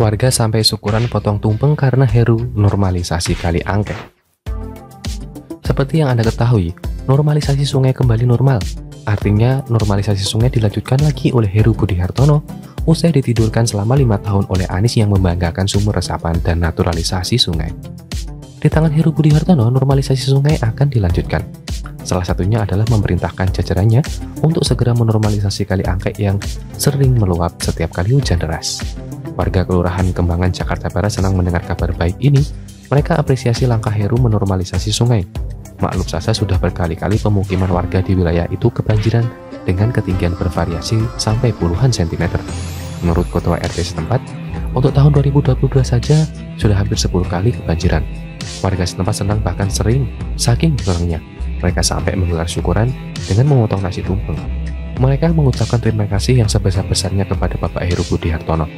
Warga sampai syukuran potong tumpeng karena Heru normalisasi kali angke. Seperti yang Anda ketahui, normalisasi sungai kembali normal. Artinya, normalisasi sungai dilanjutkan lagi oleh Heru Budi Hartono usai ditidurkan selama 5 tahun oleh Anies yang membanggakan sumber resapan dan naturalisasi sungai. Di tangan Heru Budi Hartono, normalisasi sungai akan dilanjutkan. Salah satunya adalah memerintahkan jajarannya untuk segera menormalisasi kali angke yang sering meluap setiap kali hujan deras. Warga Kelurahan Kembangan, Jakarta Barat senang mendengar kabar baik ini. Mereka apresiasi langkah Heru menormalisasi sungai. Maklum saja sudah berkali-kali pemukiman warga di wilayah itu kebanjiran dengan ketinggian bervariasi sampai puluhan sentimeter. Menurut Ketua RT setempat, untuk tahun 2022 saja sudah hampir 10 kali kebanjiran. Warga setempat senang bahkan sering, saking senangnya, mereka sampai menggelar syukuran dengan memotong nasi tumpeng. Mereka mengucapkan terima kasih yang sebesar-besarnya kepada Bapak Heru Budi Hartono.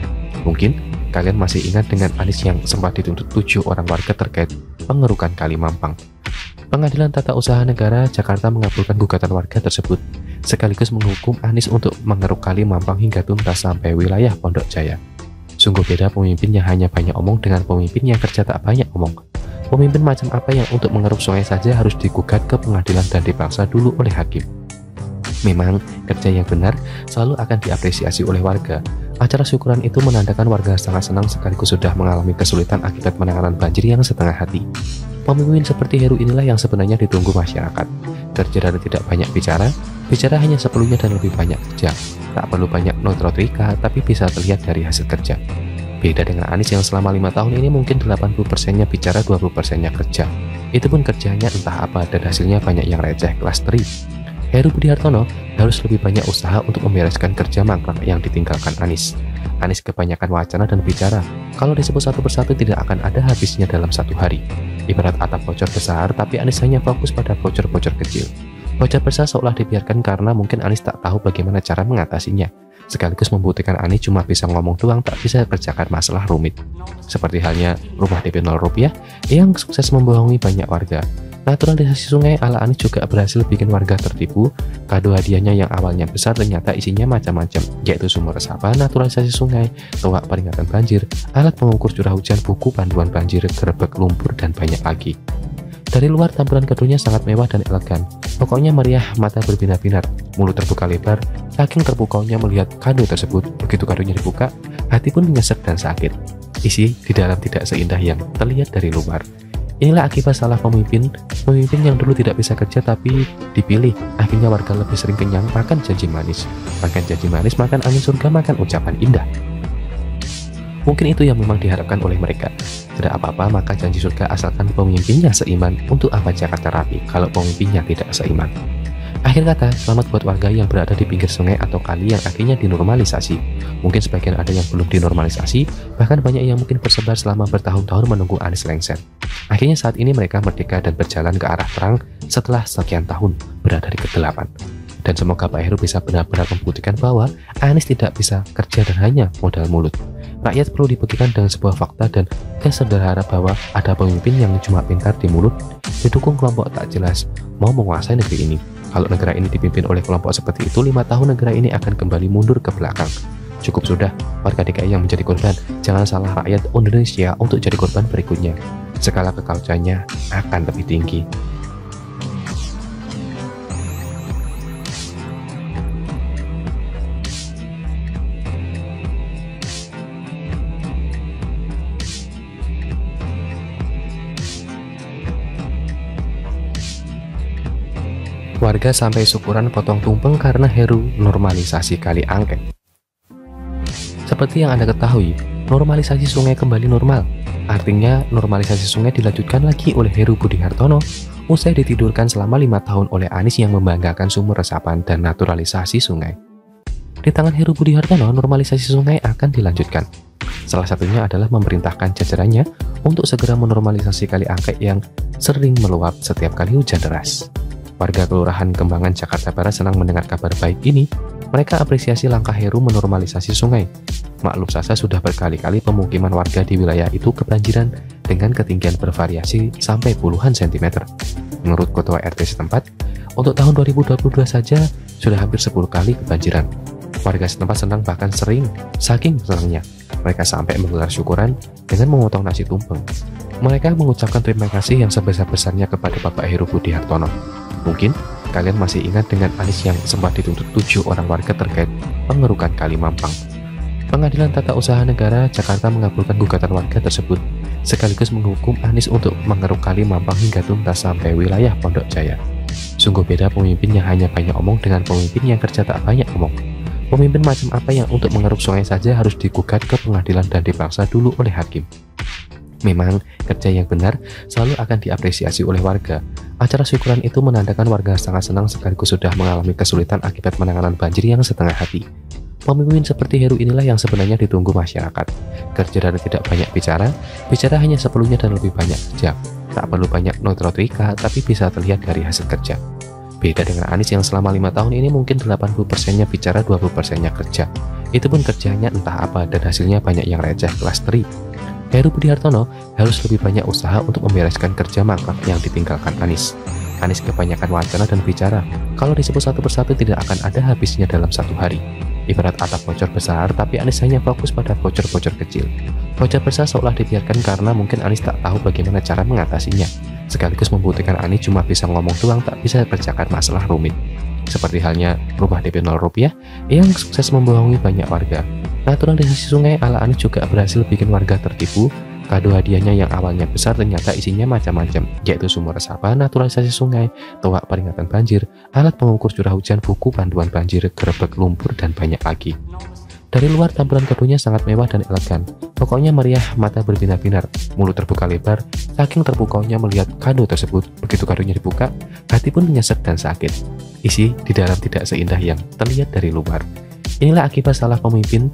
Mungkin kalian masih ingat dengan Anies yang sempat dituntut 7 orang warga terkait pengerukan Kali Mampang. Pengadilan Tata Usaha Negara Jakarta mengabulkan gugatan warga tersebut, sekaligus menghukum Anies untuk mengeruk Kali Mampang hingga tuntas sampai wilayah Pondok Jaya. Sungguh beda pemimpin yang hanya banyak omong dengan pemimpin yang kerja tak banyak omong. Pemimpin macam apa yang untuk mengeruk sungai saja harus digugat ke pengadilan dan dipaksa dulu oleh hakim. Memang, kerja yang benar selalu akan diapresiasi oleh warga. Acara syukuran itu menandakan warga sangat senang sekaligus sudah mengalami kesulitan akibat penanganan banjir yang setengah hati. Pemimpin seperti Heru inilah yang sebenarnya ditunggu masyarakat. Kerja dan tidak banyak bicara, bicara hanya seperlunya dan lebih banyak kerja. Tak perlu banyak notrotrika, tapi bisa terlihat dari hasil kerja. Beda dengan Anies yang selama 5 tahun ini mungkin 80%-nya bicara, 20%-nya kerja. Itu pun kerjanya entah apa dan hasilnya banyak yang receh kelas teri. Heru Budi Hartono harus lebih banyak usaha untuk membereskan kerja mangkrak yang ditinggalkan Anies. Anies kebanyakan wacana dan bicara. Kalau disebut satu persatu tidak akan ada habisnya dalam satu hari. Ibarat atap bocor besar, tapi Anies hanya fokus pada bocor-bocor kecil. Bocor besar seolah dibiarkan karena mungkin Anies tak tahu bagaimana cara mengatasinya. Sekaligus membuktikan Anies cuma bisa ngomong doang, tak bisa kerjakan masalah rumit. Seperti halnya rumah DP 0 rupiah yang sukses membohongi banyak warga. Naturalisasi sungai ala Anies juga berhasil bikin warga tertipu. Kado hadiahnya yang awalnya besar ternyata isinya macam-macam, yaitu sumur resapan, naturalisasi sungai, toa peringatan banjir, alat pengukur curah hujan, buku panduan banjir, gerbek lumpur, dan banyak lagi. Dari luar tampilan kadonya sangat mewah dan elegan. Pokoknya meriah, mata berbinar-binar, mulut terbuka lebar. Saking terpukaunya melihat kado tersebut, begitu kadonya dibuka, hati pun menyesek dan sakit. Isi di dalam tidak seindah yang terlihat dari luar. Inilah akibat salah pemimpin yang dulu tidak bisa kerja tapi dipilih. Akhirnya warga lebih sering kenyang, makan janji manis. Makan janji manis, makan angin surga, makan ucapan indah. Mungkin itu yang memang diharapkan oleh mereka. Tidak apa-apa makan janji surga asalkan pemimpinnya seiman. Untuk apa Jakarta rapi kalau pemimpinnya tidak seiman? Akhir kata, selamat buat warga yang berada di pinggir sungai atau kali yang akhirnya dinormalisasi. Mungkin sebagian ada yang belum dinormalisasi, bahkan banyak yang mungkin bersebar selama bertahun-tahun menunggu Anies lengser. Akhirnya saat ini mereka merdeka dan berjalan ke arah terang setelah sekian tahun berada di kegelapan. Dan semoga Pak Heru bisa benar-benar membuktikan bahwa Anies tidak bisa kerja dan hanya modal mulut. Rakyat perlu dibuktikan dengan sebuah fakta dan kesederhana bahwa ada pemimpin yang cuma pintar di mulut, didukung kelompok tak jelas, mau menguasai negeri ini. Kalau negara ini dipimpin oleh kelompok seperti itu, 5 tahun negara ini akan kembali mundur ke belakang. Cukup sudah, warga DKI yang menjadi korban. Jangan salah rakyat Indonesia untuk jadi korban berikutnya. Skala kekacauannya akan lebih tinggi. Warga sampai syukuran potong tumpeng karena Heru normalisasi kali angke. Seperti yang Anda ketahui, normalisasi sungai kembali normal. Artinya, normalisasi sungai dilanjutkan lagi oleh Heru Budi Hartono usai ditidurkan selama 5 tahun oleh Anies yang membanggakan sumber resapan dan naturalisasi sungai. Di tangan Heru Budi Hartono, normalisasi sungai akan dilanjutkan. Salah satunya adalah memerintahkan jajarannya untuk segera menormalisasi kali angke yang sering meluap setiap kali hujan deras. Warga Kelurahan Kembangan, Jakarta Barat senang mendengar kabar baik ini. Mereka apresiasi langkah Heru menormalisasi sungai. Maklum saja sudah berkali-kali pemukiman warga di wilayah itu kebanjiran dengan ketinggian bervariasi sampai puluhan sentimeter. Menurut Ketua RT setempat, untuk tahun 2022 saja sudah hampir 10 kali kebanjiran. Warga setempat senang, bahkan sering saking senangnya mereka sampai menggelar syukuran dengan memotong nasi tumpeng. Mereka mengucapkan terima kasih yang sebesar-besarnya kepada Bapak Heru Budi Hartono. Mungkin kalian masih ingat dengan Anies yang sempat dituntut 7 orang warga terkait pengerukan Kali Mampang. Pengadilan Tata Usaha Negara Jakarta mengabulkan gugatan warga tersebut, sekaligus menghukum Anies untuk mengeruk Kali Mampang hingga tuntas sampai wilayah Pondok Jaya. Sungguh beda pemimpin yang hanya banyak omong dengan pemimpin yang kerja tak banyak omong. Pemimpin macam apa yang untuk mengeruk sungai saja harus digugat ke pengadilan dan dipaksa dulu oleh hakim? Memang, kerja yang benar selalu akan diapresiasi oleh warga. Acara syukuran itu menandakan warga sangat senang sekaligus sudah mengalami kesulitan akibat penanganan banjir yang setengah hati. Pemimpin seperti Heru inilah yang sebenarnya ditunggu masyarakat. Kerja dan tidak banyak bicara, bicara hanya seperlunya dan lebih banyak kerja. Tak perlu banyak notrika, tapi bisa terlihat dari hasil kerja. Beda dengan Anies yang selama 5 tahun ini mungkin 80%-nya bicara, 20%-nya kerja. Itu pun kerjanya entah apa dan hasilnya banyak yang receh kelas teri. Heru Budi Hartono harus lebih banyak usaha untuk membereskan kerja mangkrak yang ditinggalkan Anies. Anies kebanyakan wacana dan bicara. Kalau disebut satu persatu tidak akan ada habisnya dalam satu hari. Ibarat atap bocor besar, tapi Anies hanya fokus pada bocor-bocor kecil. Bocor besar seolah dibiarkan karena mungkin Anies tak tahu bagaimana cara mengatasinya. Sekaligus membuktikan Anies cuma bisa ngomong doang, tak bisa bercakap masalah rumit. Seperti halnya rumah DP 0 rupiah yang sukses membohongi banyak warga. Naturalisasi sungai ala Anies juga berhasil bikin warga tertipu. Kado hadiahnya yang awalnya besar ternyata isinya macam-macam, yaitu sumur resapan, naturalisasi sungai, toa peringatan banjir, alat pengukur curah hujan, buku panduan banjir, gerebek lumpur, dan banyak lagi. Dari luar tampilan kadonya sangat mewah dan elegan. Pokoknya meriah, mata berbinar-binar, mulut terbuka lebar. Saking terpukaunya melihat kado tersebut, begitu kadonya dibuka, hati pun menyesek dan sakit. Isi di dalam tidak seindah yang terlihat dari luar. Inilah akibat salah pemimpin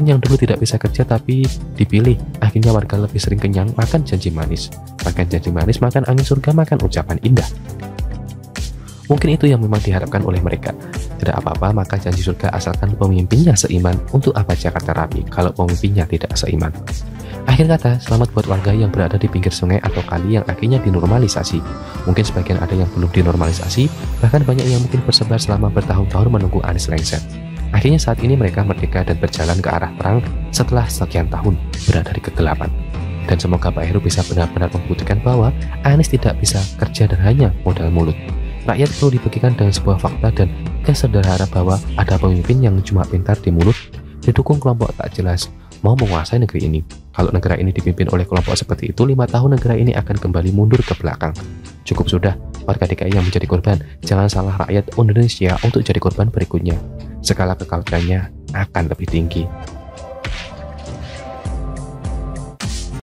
yang dulu tidak bisa kerja tapi dipilih. Akhirnya warga lebih sering kenyang makan janji manis. Makan janji manis, makan angin surga, makan ucapan indah. Mungkin itu yang memang diharapkan oleh mereka. Tidak apa-apa makan janji surga asalkan pemimpinnya seiman. Untuk apa Jakarta rapi kalau pemimpinnya tidak seiman? Akhir kata, selamat buat warga yang berada di pinggir sungai atau kali yang akhirnya dinormalisasi. Mungkin sebagian ada yang belum dinormalisasi, bahkan banyak yang mungkin bersebar selama bertahun-tahun menunggu Anies lengser. Akhirnya saat ini mereka merdeka dan berjalan ke arah perang setelah sekian tahun berada di kegelapan. Dan semoga Pak Heru bisa benar-benar membuktikan bahwa Anies tidak bisa kerja dan hanya modal mulut. Rakyat perlu dibagikan dengan sebuah fakta dan kesadaran bahwa ada pemimpin yang cuma pintar di mulut, didukung kelompok tak jelas, mau menguasai negeri ini. Kalau negara ini dipimpin oleh kelompok seperti itu, 5 tahun negara ini akan kembali mundur ke belakang. Cukup sudah, warga DKI yang menjadi korban. Jangan salah rakyat Indonesia untuk jadi korban berikutnya. Skala kekhawatirannya akan lebih tinggi.